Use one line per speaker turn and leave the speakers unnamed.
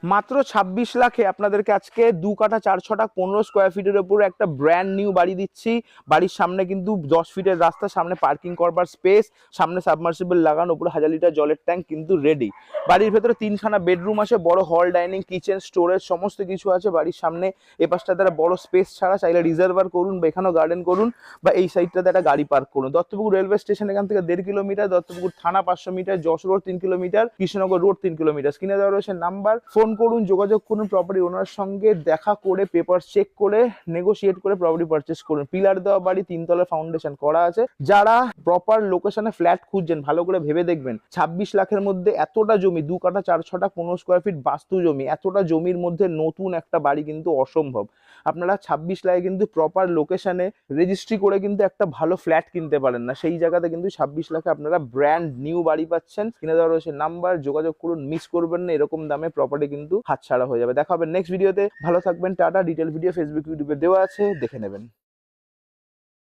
মাত্র 26 লাখে আপনাদেরকে আজকে 2 কাঠা 4 ছটা 15 স্কোয়ার ফিটের উপরে একটা ব্র্যান্ড নিউ বাড়ি দিচ্ছি। বাড়ির সামনে কিন্তু 10 ফিটের রাস্তা, সামনে পার্কিং করবার স্পেস, সামনে সাবমার্সিবল লাগানো, উপরে 1000 লিটার জলের ট্যাঙ্ক কিন্তু রেডি। বাড়ির ভেতরে 3খানা বেডরুম আছে, বড় হল, ডাইনিং, কিচেন, স্টোরেজ সমস্ত কিছু আছে বাড়ির সামনে। এ পাশটা দ্বারা বড় স্পেস ছাড়া চাইলে রিজার্ভার করুন বা এখানেও গার্ডেন করুন, বা এই সাইডটাতে একটা গাড়ি পার্ক করুন। দত্তপুকুর রেলওয়ে স্টেশন এখান থেকে 1.5 কিলোমিটার, দত্তপুকুর থানা 500 metre, Jessore road 3 kilometre, Krishnanagar road 3 kilometre. স্ক্রিনে দেওয়া রয়েছে নাম্বার, ফোন করুন, যোগাযোগ করুন, প্রপার্টি ওনার সঙ্গে দেখা করে পেপার চেক করে নেগোশিয়েট করে প্রপার্টি পারচেস করুন। পিলার দেওয়া বাড়ি, 3 তলার ফাউন্ডেশন করা আছে। যারা প্রপার লোকেশনে ফ্ল্যাট খুঁজছেন ভালো করে ভেবে দেখবেন, 26 লাখের মধ্যে এতটা জমি, 2 কাঠা 4 ছটা 15 স্কোয়ার ফিট বাস্তু জমি, এতটা জমির মধ্যে নতুন একটা বাড়ি কিন্তু অসম্ভব। আপনারা 26 লাখে কিন্তু প্রপার লোকেশনে রেজিস্ট্রি করে কিন্তু একটা ভালো ফ্ল্যাট কিনতে পারেন না, সেই জায়গাতে কিন্তু 26 লাখে আপনারা ব্র্যান্ড নিউ বাড়ি পাচ্ছেন। কিনে দেওয়া রয়েছে নাম্বার, যোগাযোগ করুন, মিস করবেন না, এরকম দামে প্রপার্টি কিন্তু হাতছাড়া হয়ে যাবে। দেখা হবে নেক্সট ভিডিওতে, ভালো থাকবেন, টাটা। ডিটেল ভিডিও ফেসবুক ইউটিউবে দেওয়া আছে, দেখে নেবেন।